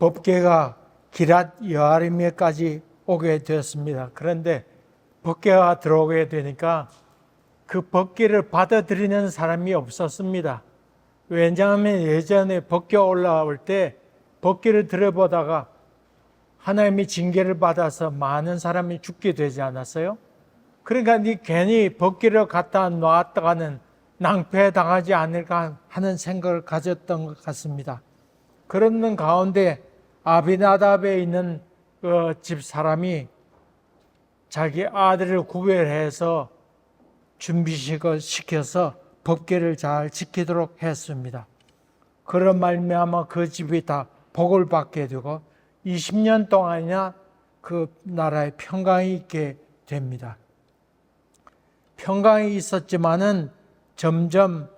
법궤가 기랏 여아림에까지 오게 되었습니다. 그런데 법궤가 들어오게 되니까 그 법궤를 받아들이는 사람이 없었습니다. 왜냐하면 예전에 법궤 올라올 때 법궤를 들여보다가 하나님이 징계를 받아서 많은 사람이 죽게 되지 않았어요? 그러니까 괜히 법궤를 갖다 놨다가는 낭패당하지 않을까 하는 생각을 가졌던 것 같습니다. 그러는 가운데 아비나답에 있는 그 집 사람이 자기 아들을 구별해서 준비식을 시켜서 법궤를 잘 지키도록 했습니다. 그런 말미암아 그 집이 다 복을 받게 되고 20년 동안이나 그 나라에 평강이 있게 됩니다. 평강이 있었지만은 점점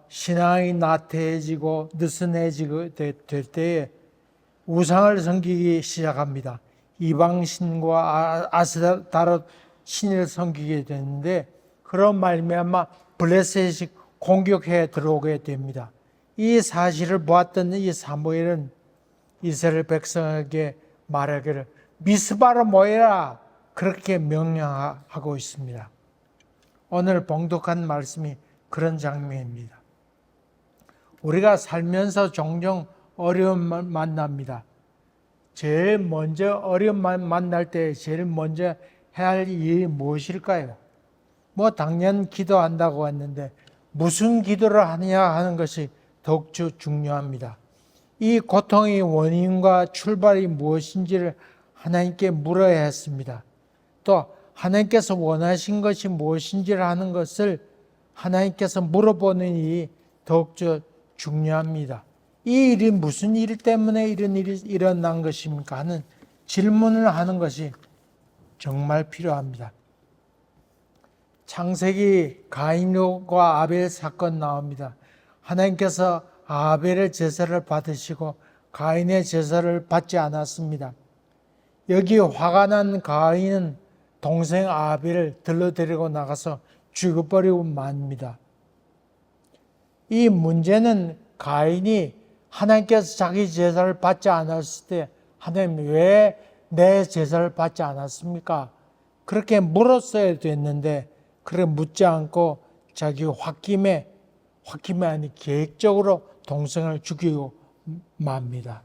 신앙이 나태해지고 느슨해지게 될 때에 우상을 섬기기 시작합니다. 이방신과 아스타롯 신을 섬기게 되는데 그런 말미암아 블레셋이 공격해 들어오게 됩니다. 이 사실을 보았던 이 사무엘은 이스라엘 백성에게 말하기를 미스바로 모여라 그렇게 명령하고 있습니다. 오늘 봉독한 말씀이 그런 장면입니다. 우리가 살면서 종종 어려움을 만납니다. 제일 먼저 어려움만 만날 때 제일 먼저 해야 할 일이 무엇일까요? 당연 기도한다고 했는데 무슨 기도를 하느냐 하는 것이 더욱 중요합니다. 이 고통의 원인과 출발이 무엇인지를 하나님께 물어야 했습니다. 또 하나님께서 원하신 것이 무엇인지를 하는 것을 하나님께서 물어보는 일이 더욱 중요합니다. 이 일이 무슨 일 때문에 이런 일이 일어난 것입니까? 하는 질문을 하는 것이 정말 필요합니다. 창세기 가인과 아벨 사건 나옵니다. 하나님께서 아벨의 제사를 받으시고 가인의 제사를 받지 않았습니다. 여기 화가 난 가인은 동생 아벨을 들러데리고 나가서 죽여버리고 맙니다. 이 문제는 가인이 하나님께서 자기 제사를 받지 않았을 때 하나님 왜 내 제사를 받지 않았습니까? 그렇게 물었어야 됐는데 그래 묻지 않고 자기 홧김에 아니 계획적으로 동생을 죽이고 맙니다.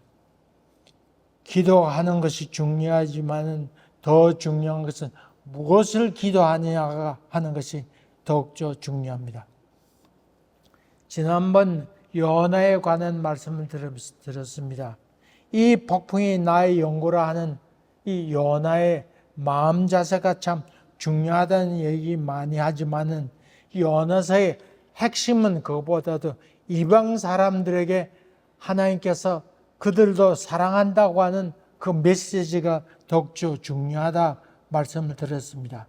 기도하는 것이 중요하지만 더 중요한 것은 무엇을 기도하느냐가 하는 것이 더욱 중요합니다. 지난번 요나에 관한 말씀을 들었습니다. 이 폭풍이 나의 연고라 하는 이 요나의 마음 자세가 참 중요하다는 얘기 많이 하지만은 요나서의 핵심은 그것보다도 이방 사람들에게 하나님께서 그들도 사랑한다고 하는 그 메시지가 더욱 중요하다 말씀을 드렸습니다.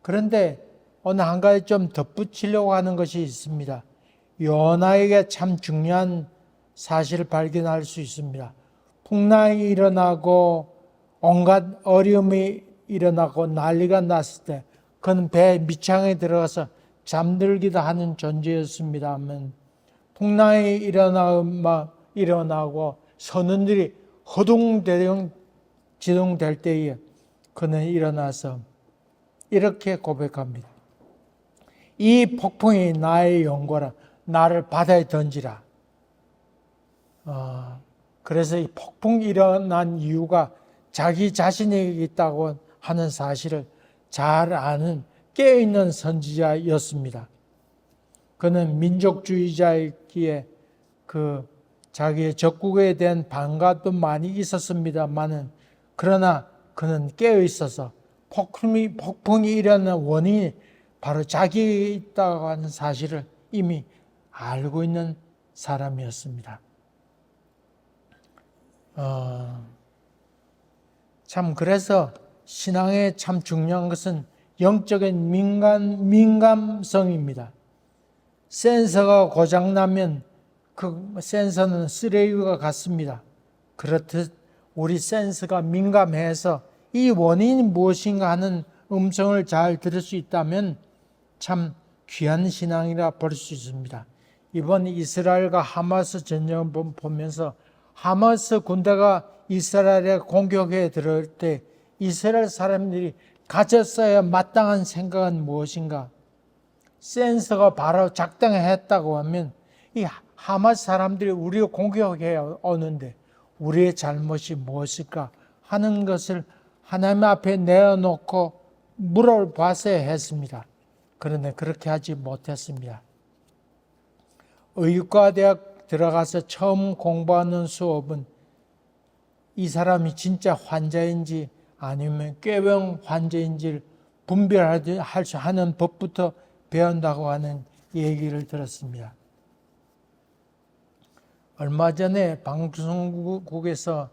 그런데 오늘 한 가지 좀 덧붙이려고 하는 것이 있습니다. 요나에게 참 중요한 사실을 발견할 수 있습니다. 풍랑이 일어나고 온갖 어려움이 일어나고 난리가 났을 때 그는 배 밑창에 들어가서 잠들기도 하는 존재였습니다만 풍랑이 일어나고 선원들이 허둥대둥 지동될 때에 그는 일어나서 이렇게 고백합니다. 이 폭풍이 나의 영광이라 나를 바다에 던지라. 그래서 이 폭풍이 일어난 이유가 자기 자신에게 있다고 하는 사실을 잘 아는 깨어있는 선지자였습니다. 그는 민족주의자이기에 자기의 적국에 대한 반감도 많이 있었습니다만은 그러나 그는 깨어있어서 폭풍이 일어나는 원인이 바로 자기에 있다고 하는 사실을 이미 알고 있는 사람이었습니다. 참 그래서 신앙에 참 중요한 것은 영적인 민감성입니다. 센서가 고장나면 그 센서는 쓰레기와 같습니다. 그렇듯 우리 센서가 민감해서 이 원인이 무엇인가 하는 음성을 잘 들을 수 있다면 참 귀한 신앙이라 볼 수 있습니다. 이번 이스라엘과 하마스 전쟁을 보면서 하마스 군대가 이스라엘에 공격해 들어올 때 이스라엘 사람들이 가졌어야 마땅한 생각은 무엇인가? 센서가 바로 작동했다고 하면 이 하마스 사람들이 우리를 공격해 오는데 우리의 잘못이 무엇일까 하는 것을 하나님 앞에 내어놓고 물어봤어야 했습니다. 그런데 그렇게 하지 못했습니다. 의과대학 들어가서 처음 공부하는 수업은 이 사람이 진짜 환자인지 아니면 꾀병 환자인지를 분별하는 법부터 배운다고 하는 얘기를 들었습니다. 얼마 전에 방송국에서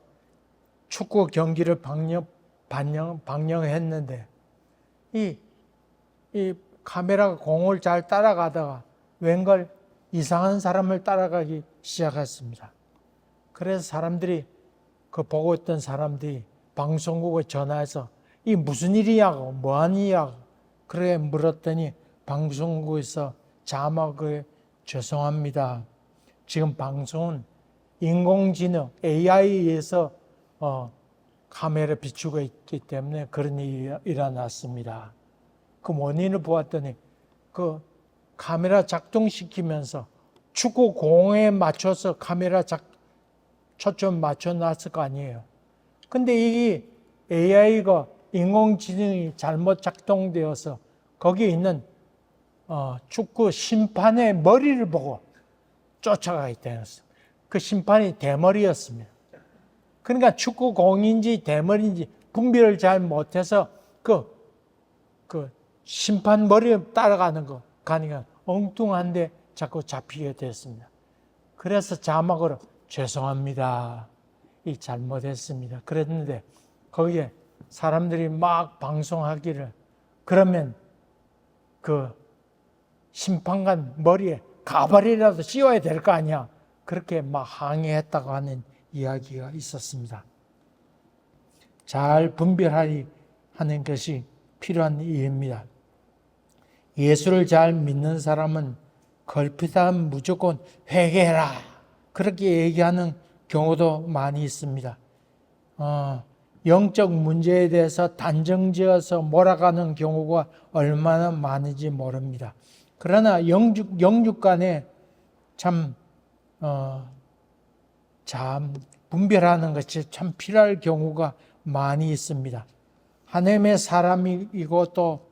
축구 경기를 방영했는데 이 카메라가 공을 잘 따라가다가 웬걸 이상한 사람을 따라가기 시작했습니다. 그래서 사람들이 그 보고 있던 사람들이 방송국에 전화해서 이 무슨 일이냐고 뭐하니냐고 그렇게 물었더니 방송국에서 자막을 죄송합니다. 지금 방송은 인공지능 AI에서 카메라 비추고 있기 때문에 그런 일이 일어났습니다. 그 원인을 보았더니 그 카메라 작동시키면서 축구 공에 맞춰서 카메라 초점 맞춰놨을 거 아니에요. 근데 이 AI가 인공지능이 잘못 작동되어서 거기에 있는 축구 심판의 머리를 보고 쫓아가게 되었어요. 그 심판이 대머리였습니다. 그러니까 축구 공인지 대머리인지 분별을 잘 못해서 그 심판 머리를 따라가는 거 가니까 엉뚱한데 자꾸 잡히게 됐습니다. 그래서 자막으로 죄송합니다. 이 잘못했습니다. 그랬는데 거기에 사람들이 막 방송하기를 그러면 그 심판관 머리에 가발이라도 씌워야 될 거 아니야. 그렇게 막 항의했다고 하는 이야기가 있었습니다. 잘 분별하리 하는 것이 필요한 이유입니다. 예수를 잘 믿는 사람은 걸핏하면 무조건 회개해라 그렇게 얘기하는 경우도 많이 있습니다. 영적 문제에 대해서 단정지어서 몰아가는 경우가 얼마나 많은지 모릅니다. 그러나 영육 간에 참 분별하는 것이 참 필요할 경우가 많이 있습니다. 하나님의 사람이고 또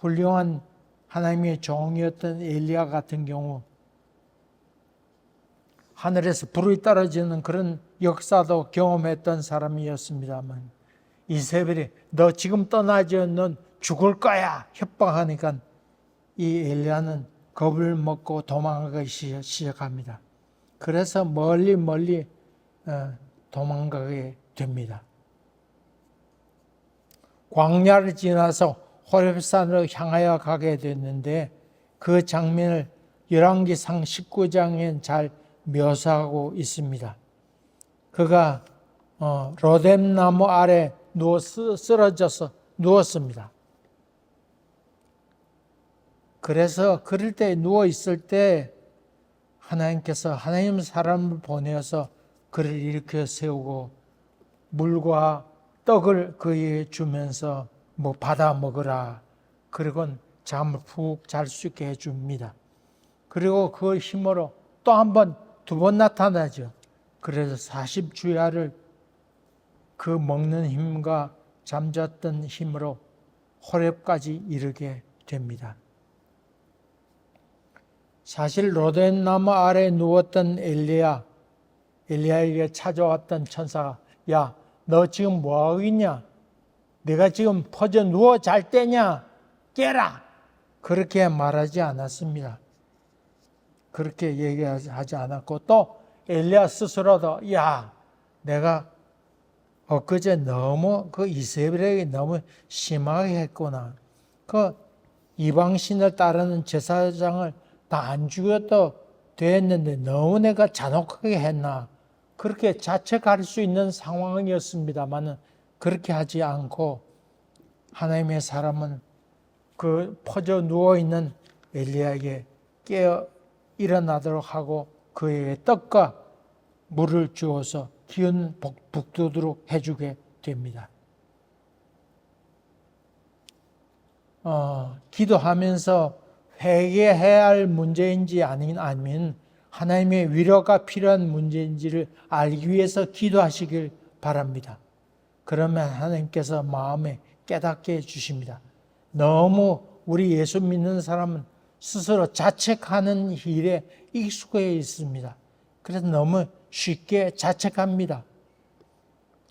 훌륭한 하나님의 종이었던 엘리야 같은 경우 하늘에서 불이 떨어지는 그런 역사도 경험했던 사람이었습니다만 이세벨이 너 지금 떠나지 넌 죽을 거야 협박하니까 이 엘리야는 겁을 먹고 도망가기 시작합니다. 그래서 멀리 도망가게 됩니다. 광야를 지나서 호렙산으로 향하여 가게 됐는데 그 장면을 열왕기상 19장에 잘 묘사하고 있습니다. 그가 로뎀나무 아래 쓰러져서 누웠습니다. 그래서 그럴 때 누워 있을 때 하나님께서 하나님 사람을 보내어서 그를 일으켜 세우고 물과 떡을 그에게 주면서 뭐 받아 먹으라. 그리고 잠을 푹 잘 수 있게 해줍니다. 그리고 그 힘으로 또 한 번, 두 번 나타나죠. 그래서 40주야를 그 먹는 힘과 잠잤던 힘으로 호렙까지 이르게 됩니다. 사실 로뎀나무 아래 누웠던 엘리야에게 찾아왔던 천사가 야, 너 지금 뭐하고 있냐? 내가 지금 퍼져 누워 잘 때냐? 깨라! 그렇게 말하지 않았습니다. 그렇게 얘기하지 않았고 또 엘리야 스스로도 야, 내가 엊그제 너무 그 이세벨에게 너무 심하게 했구나. 그 이방신을 따르는 제사장을 다 안 죽여도 됐는데 너무 내가 잔혹하게 했나. 그렇게 자책할 수 있는 상황이었습니다만 그렇게 하지 않고 하나님의 사람은 그 퍼져 누워있는 엘리야에게 깨어 일어나도록 하고 그에게 떡과 물을 주어서 기운 북돋도록 해주게 됩니다. 기도하면서 회개해야 할 문제인지 아니면 하나님의 위로가 필요한 문제인지를 알기 위해서 기도하시길 바랍니다. 그러면 하나님께서 마음에 깨닫게 해주십니다. 너무 우리 예수 믿는 사람은 스스로 자책하는 일에 익숙해 있습니다. 그래서 너무 쉽게 자책합니다.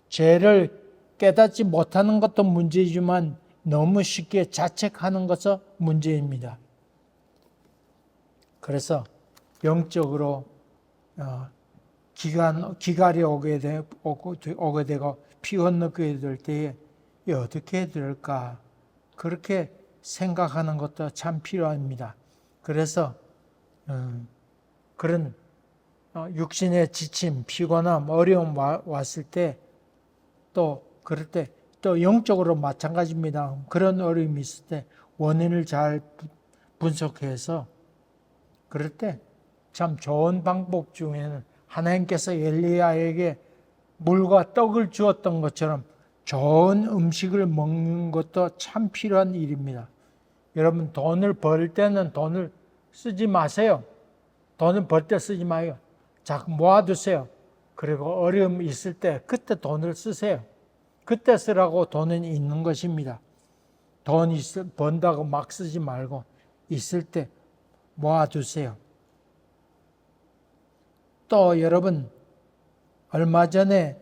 죄를 깨닫지 못하는 것도 문제지만 너무 쉽게 자책하는 것은 문제입니다. 그래서 영적으로 기갈이 오게 되고 피곤 느끼게 될 때에 어떻게 해야 될까? 그렇게 생각하는 것도 참 필요합니다. 그래서 그런 육신의 지침, 피곤함, 어려움 왔을 때 또 그럴 때 또 영적으로 마찬가지입니다. 그런 어려움이 있을 때 원인을 잘 분석해서 그럴 때 참 좋은 방법 중에는 하나님께서 엘리야에게 물과 떡을 주었던 것처럼 좋은 음식을 먹는 것도 참 필요한 일입니다. 여러분 돈을 벌 때는 돈을 쓰지 마세요. 돈을 벌 때 쓰지 마요. 자꾸 모아두세요. 그리고 어려움이 있을 때 그때 돈을 쓰세요. 그때 쓰라고 돈은 있는 것입니다. 돈 번다고 막 쓰지 말고 있을 때 모아두세요. 또 여러분 얼마 전에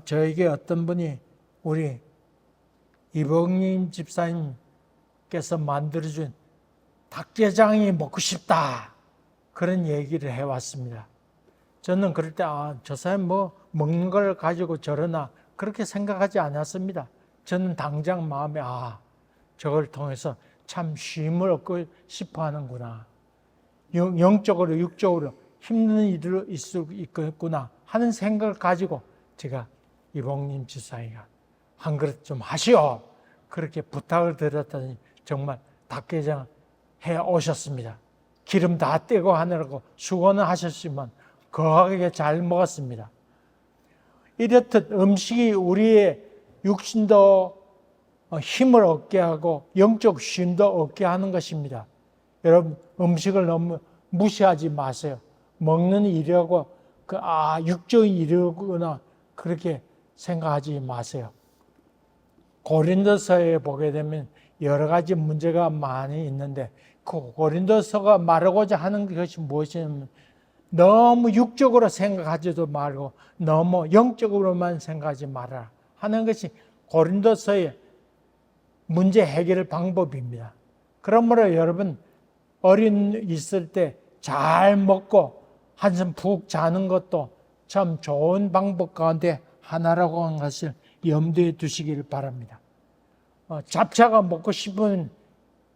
저에게 어떤 분이 우리 이봉림 집사님께서 만들어준 닭게장이 먹고 싶다 그런 얘기를 해왔습니다. 저는 그럴 때 저 사람 뭐 먹는 걸 가지고 저러나 그렇게 생각하지 않았습니다. 저는 당장 마음에 저걸 통해서 참 쉼을 얻고 싶어 하는구나. 영적으로 육적으로 힘든 일이 있을 수 있겠구나 하는 생각을 가지고 제가 이봉림 집사님과 한 그릇 좀 하시오. 그렇게 부탁을 드렸더니 정말 닭게장 해 오셨습니다. 기름 다 떼고 하느라고 수고는 하셨지만 거하게 잘 먹었습니다. 이렇듯 음식이 우리의 육신도 힘을 얻게 하고 영적 쉼도 얻게 하는 것입니다. 여러분 음식을 너무 무시하지 마세요. 먹는 일이라고 육적인 일이구나 그렇게 생각하지 마세요. 고린도서에 보게 되면 여러 가지 문제가 많이 있는데 그 고린도서가 말하고자 하는 것이 무엇이냐면 너무 육적으로 생각하지도 말고 너무 영적으로만 생각하지 마라 하는 것이 고린도서의 문제 해결 방법입니다. 그러므로 여러분 어린 있을 때 잘 먹고 한숨 푹 자는 것도 참 좋은 방법 가운데 하나라고 하는 것을 염두에 두시길 바랍니다. 잡채가 먹고 싶은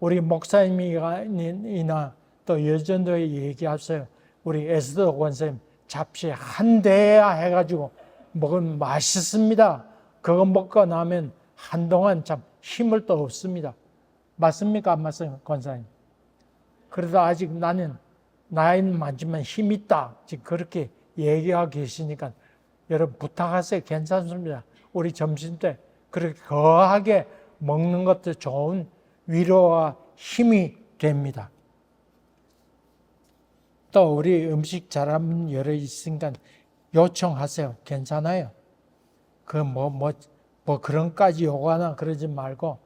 우리 목사님이나 또 여전도에 얘기하세요. 우리 에스더 권사님 잡채 한 대야 해가지고 먹으면 맛있습니다. 그거 먹고 나면 한동안 참 힘을 또 얻습니다. 맞습니까? 안 맞습니까? 권사님. 그래도 아직 나는 나이는 많지만 힘이 있다. 지금 그렇게 얘기하고 계시니까 여러분 부탁하세요. 괜찮습니다. 우리 점심때 그렇게 거하게 먹는 것도 좋은 위로와 힘이 됩니다. 또 우리 음식 잘하는 여러 있으니까 요청하세요. 괜찮아요. 그런까지 요구하나 그러지 말고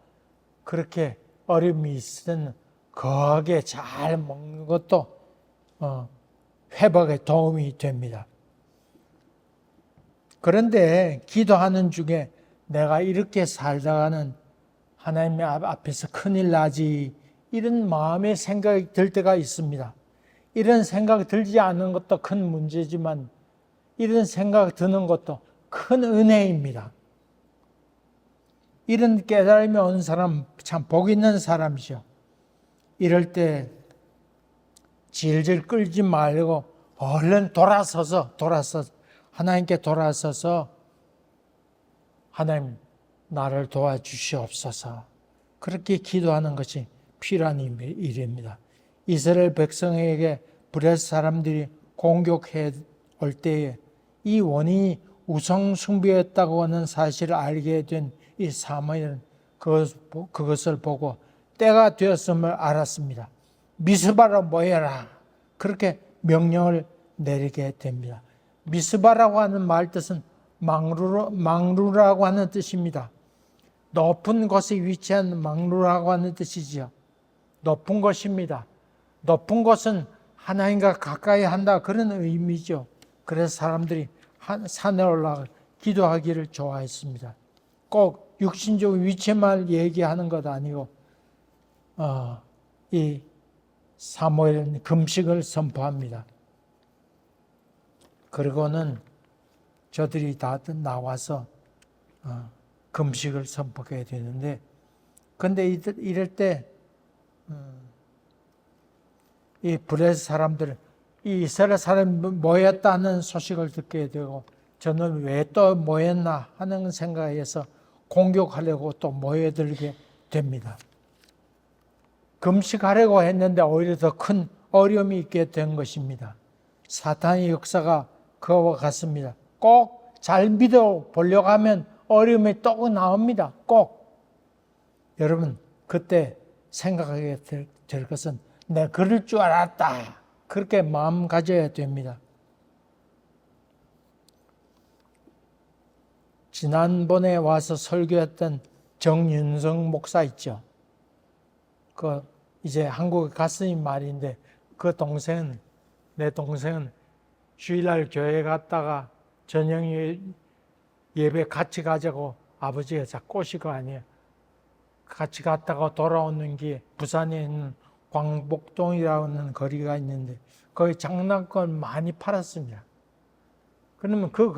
그렇게 어려움이 있으면 거하게 잘 먹는 것도 회복에 도움이 됩니다. 그런데 기도하는 중에 내가 이렇게 살다가는 하나님 앞에서 큰일 나지 이런 마음의 생각이 들 때가 있습니다. 이런 생각이 들지 않는 것도 큰 문제지만 이런 생각이 드는 것도 큰 은혜입니다. 이런 깨달음이 온 사람 참 복 있는 사람이죠. 이럴 때 질질 끌지 말고 얼른 돌아서서 하나님께 돌아서서 하나님 나를 도와주시옵소서 그렇게 기도하는 것이 필요한 일입니다. 이스라엘 백성에게 블레셋 사람들이 공격해 올 때에 이 원인이 우상 숭배였다고 하는 사실을 알게 된 이 사무엘은 그것을 보고 때가 되었음을 알았습니다. 미스바로 모여라. 그렇게 명령을 내리게 됩니다. 미스바라고 하는 말 뜻은 망루라고 하는 뜻입니다. 높은 곳에 위치한 망루라고 하는 뜻이지요. 높은 곳입니다. 높은 곳은 하나님과 가까이 한다 그런 의미죠. 그래서 사람들이 산에 올라가 기도하기를 좋아했습니다. 꼭 육신적 위치만 얘기하는 것 아니고 이 사무엘은 금식을 선포합니다. 그리고는 저들이 다 나와서 금식을 선포하게 되는데, 근데 이럴 때 이 블레셋 사람들, 이 이스라엘 사람이 모였다는 소식을 듣게 되고, 저는 왜 또 모였나 하는 생각에서 공격하려고 또 모여들게 됩니다. 금식하려고 했는데 오히려 더 큰 어려움이 있게 된 것입니다. 사탄의 역사가 그와 같습니다. 꼭 잘 믿어 보려고 하면 어려움이 또 나옵니다. 꼭. 여러분, 그때 생각하게 될 것은 내 그럴 줄 알았다. 그렇게 마음 가져야 됩니다. 지난번에 와서 설교했던 정윤성 목사 있죠. 이제 한국에 갔으니 말인데, 내 동생은 주일날 교회 갔다가 저녁 예배 같이 가자고 아버지가 자꾸 꼬시고 아니에요. 같이 갔다가 돌아오는 길에 부산에 있는 광복동이라는 거리가 있는데 거기 장난감 많이 팔았습니다. 그러면 그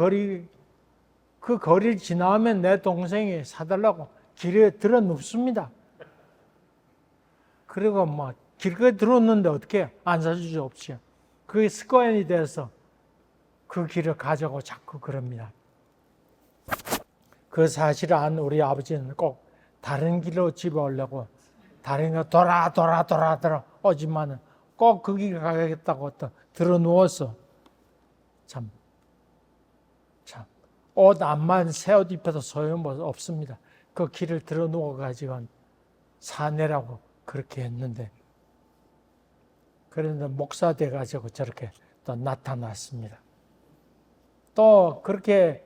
거리를 지나면 내 동생이 사달라고 길에 들어 눕습니다. 그리고 막 길거리 들어오는데 어떻게 안 사주죠? 없죠. 그게 습관이 돼서 그 길을 가자고 자꾸 그럽니다. 그 사실을 안 우리 아버지는 꼭 다른 길로 집에 오려고 다른 거 돌아 오지만은 꼭 그 길 가야겠다고 또 들어 누워서 참 옷 암만 새 옷 입혀도 소용없습니다. 그 길을 들어 누워가지고 사내라고 그렇게 했는데, 그런데 목사 돼가지고 저렇게 또 나타났습니다. 또 그렇게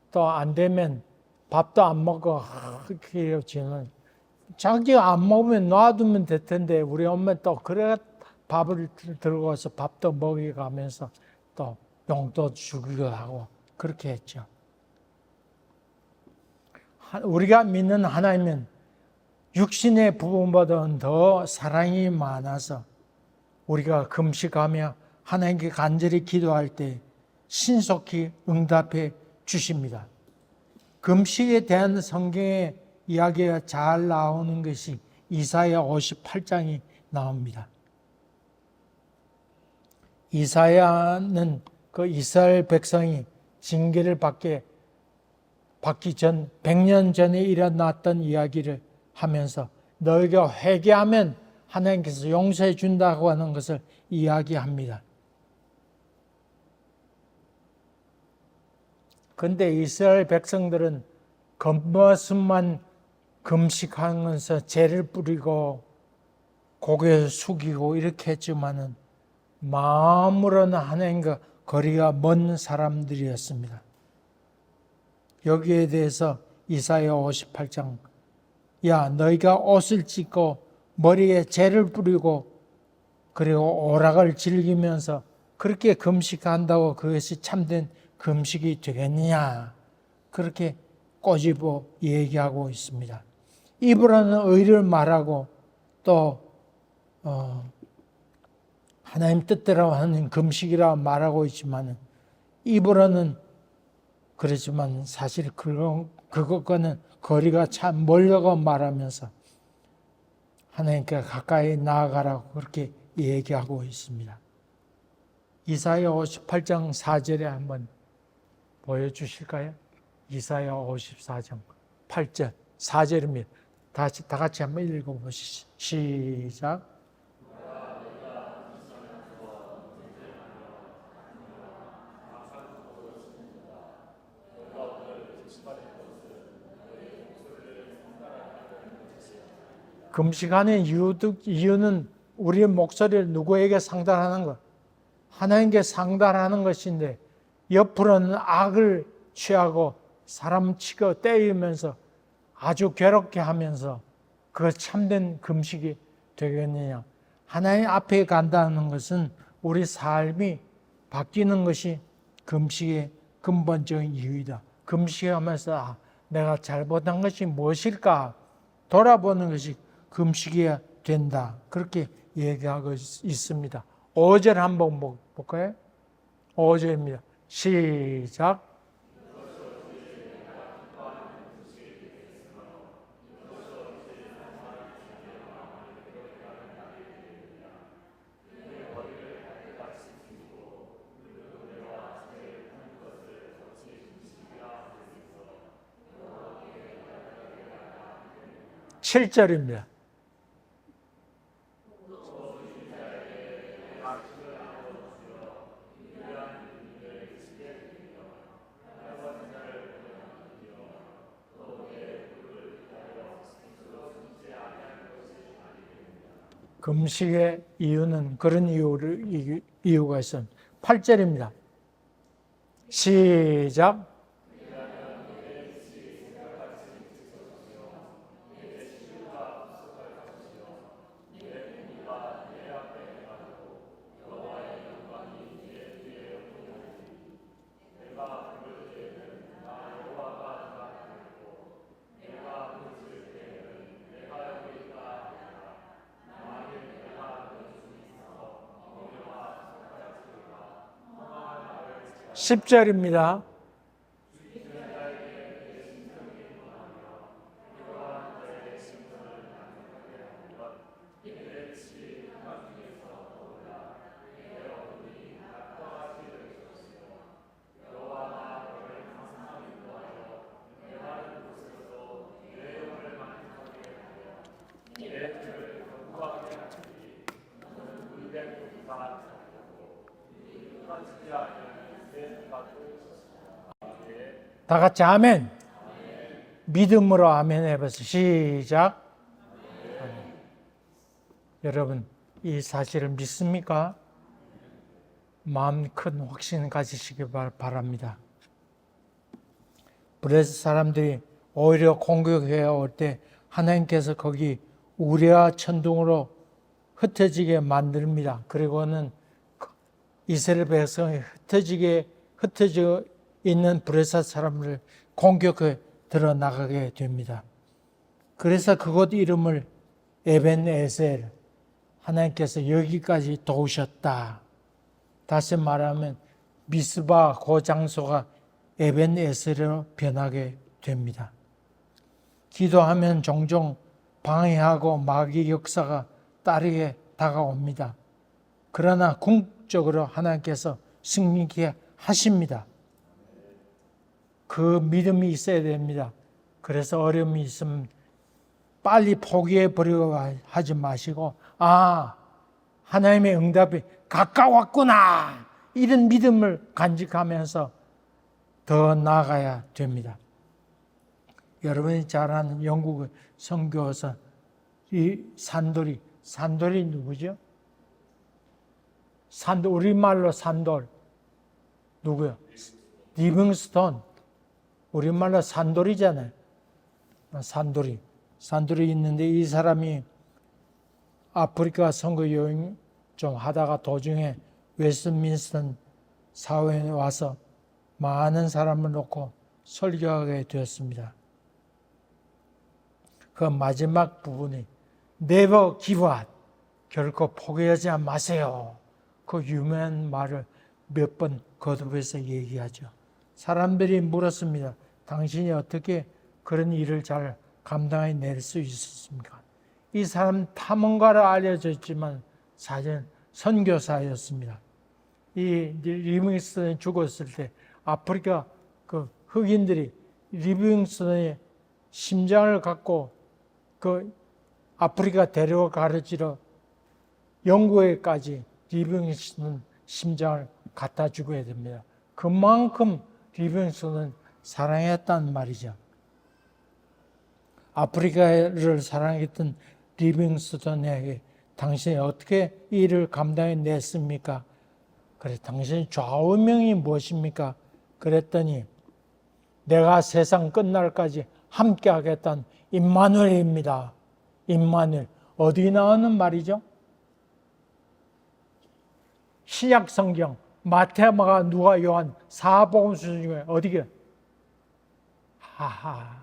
또 안 되면 밥도 안 먹고 그렇게 지는, 자기가 안 먹으면 놔두면 될 텐데 우리 엄마 또 그래 밥을 들고 와서 밥도 먹여가면서 또 용돈 주기도 하고 그렇게 했죠. 우리가 믿는 하나님은 육신의 부분보다는 더 사랑이 많아서 우리가 금식하며 하나님께 간절히 기도할 때 신속히 응답해 주십니다. 금식에 대한 성경의 이야기가 잘 나오는 것이 이사야 58장이 나옵니다. 이사야는 그 이스라엘 백성이 징계를 받기 전 100년 전에 일어났던 이야기를 하면서 너희가 회개하면 하나님께서 용서해 준다고 하는 것을 이야기합니다. 그런데 이스라엘 백성들은 겉모습만 금식하면서 죄를 뿌리고 고개 숙이고 이렇게 했지만은 마음으로는 하나님과 거리가 먼 사람들이었습니다. 여기에 대해서 이사야 58장, 야 너희가 옷을 찢고 머리에 재를 뿌리고 그리고 오락을 즐기면서 그렇게 금식한다고 그것이 참된 금식이 되겠느냐, 그렇게 꼬집어 얘기하고 있습니다. 입으로는 의를 말하고 또 하나님 뜻대로 하는 금식이라 말하고 있지만 입으로는 그렇지만 사실 그것과는 거리가 참 멀다고 말하면서 하나님께 가까이 나아가라고 그렇게 얘기하고 있습니다. 이사야 58장 4절에 한번 보여주실까요? 이사야 54장 8절 4절입니다. 다 같이 한번 읽어보시죠. 시작. 금식하는 이유는 우리의 목소리를 누구에게 상달하는 것, 하나님께 상달하는 것인데 옆으로는 악을 취하고 사람 치고 때리면서 아주 괴롭게 하면서 그 참된 금식이 되겠느냐. 하나님 앞에 간다는 것은 우리 삶이 바뀌는 것이 금식의 근본적인 이유이다. 금식하면서 내가 잘못한 것이 무엇일까 돌아보는 것이 금식이어야 된다. 그렇게 얘기하고 있습니다. 5절 한번 볼까요? 5절입니다. 시작. 7절입니다. 금식의 이유는 그런 이유가 있습니다. 8절입니다. 시작. 십 절입니다. 다 같이 아멘. 믿음으로 아멘 해보세요. 시작. 아멘. 여러분, 이 사실을 믿습니까? 마음 큰 확신 가지시기 바랍니다. 그래서 사람들이 오히려 공격해 올 때 하나님께서 거기 우레와 천둥으로 흩어지게 만듭니다. 그리고는 이스라엘 백성이 흩어져 있는 브레사 사람을 공격해 들어나가게 됩니다. 그래서 그곳 이름을 에벤에셀, 하나님께서 여기까지 도우셨다. 다시 말하면 미스바 그 장소가 에벤에셀로 변하게 됩니다. 기도하면 종종 방해하고 마귀 역사가 따르게 다가옵니다. 그러나 궁극적으로 하나님께서 승리케 하십니다. 그 믿음이 있어야 됩니다. 그래서 어려움이 있으면 빨리 포기해 버리고 하지 마시고 하나님의 응답이 가까웠구나 이런 믿음을 간직하면서 더 나아가야 됩니다. 여러분이 잘 아는 영국의 선교사 이 산돌이 누구죠? 우리말로 산돌 누구요? 리빙스톤 우리말로 산돌이잖아요. 산돌이 있는데 이 사람이 아프리카 선거 여행 좀 하다가 도중에 웨스트민스턴 사회에 와서 많은 사람을 놓고 설교하게 되었습니다. 그 마지막 부분이 Never give up. 결코 포기하지 마세요. 그 유명한 말을 몇 번 거듭해서 얘기하죠. 사람들이 물었습니다. 당신이 어떻게 그런 일을 잘 감당해낼 수 있었습니까? 이 사람 탐험가로 알려졌지만 사실은 선교사였습니다. 이 리빙스턴이 죽었을 때 아프리카 그 흑인들이 리빙스턴의 심장을 갖고 그 아프리카 데려가르치러 영국에까지 리빙스턴 심장을 갖다 주게 됩니다. 그만큼 리빙스턴은 사랑했단 말이죠. 아프리카를 사랑했던 리빙스턴에게 당신이 어떻게 이 일을 감당해냈습니까? 그래, 당신의 좌우명이 무엇입니까? 그랬더니 내가 세상 끝날까지 함께 하겠다는 임마누엘입니다. 임마누엘. 어디 나오는 말이죠? 신약 성경 마태, 마가, 누가, 요한 사복음서 중에 어디게? 하하.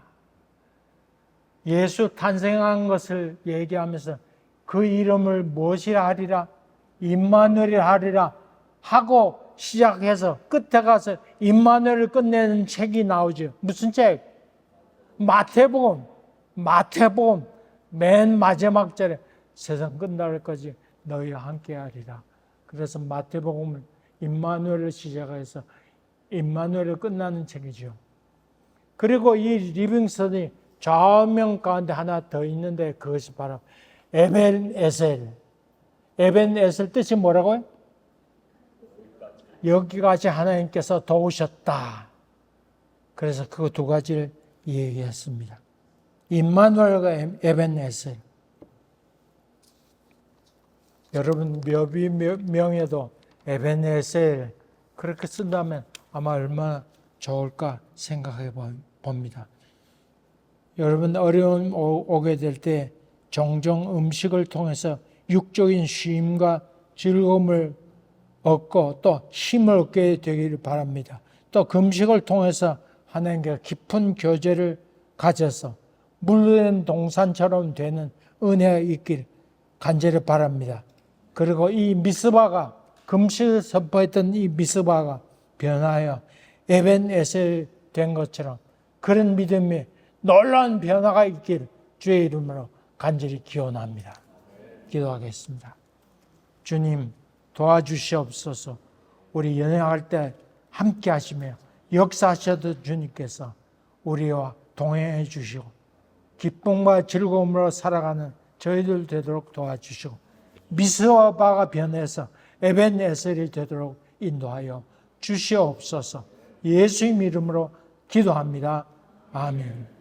예수 탄생한 것을 얘기하면서 그 이름을 무엇이라 하리라? 임마누엘이라 하리라 하고 시작해서 끝에 가서 임마누엘을 끝내는 책이 나오죠. 무슨 책? 마태복음. 마태복음 맨 마지막 절에 세상 끝날까지 너희와 함께 하리라. 그래서 마태복음을 임마누엘을 시작해서 임마누엘을 끝나는 책이죠. 그리고 이 리빙스턴이 좌우명 가운데 하나 더 있는데 그것이 바로 에벤에셀. 에벤에셀 뜻이 뭐라고요? 여기까지 하나님께서 도우셨다. 그래서 그 두 가지를 얘기했습니다. 임마누엘과 에벤에셀. 여러분 묘비명에도 에벤에셀 그렇게 쓴다면 아마 얼마나 좋을까 생각해 봅니다. 여러분 어려움 오게 될 때 종종 음식을 통해서 육적인 쉼과 즐거움을 얻고 또 힘을 얻게 되기를 바랍니다. 또 금식을 통해서 하나님과 깊은 교제를 가져서 물든 동산처럼 되는 은혜가 있길 간절히 바랍니다. 그리고 이 미스바가 금식을 선포했던 이 미스바가 변하여 에벤에셀 된 것처럼 그런 믿음이 놀라운 변화가 있길 주의 이름으로 간절히 기원합니다. 기도하겠습니다. 주님 도와주시옵소서. 우리 연행할 때 함께 하시며 역사하셔도 주님께서 우리와 동행해 주시고 기쁨과 즐거움으로 살아가는 저희들 되도록 도와주시고 미스바가 변해서 에벤에셀이 되도록 인도하여 주시옵소서. 예수님 이름으로 기도합니다. 아멘.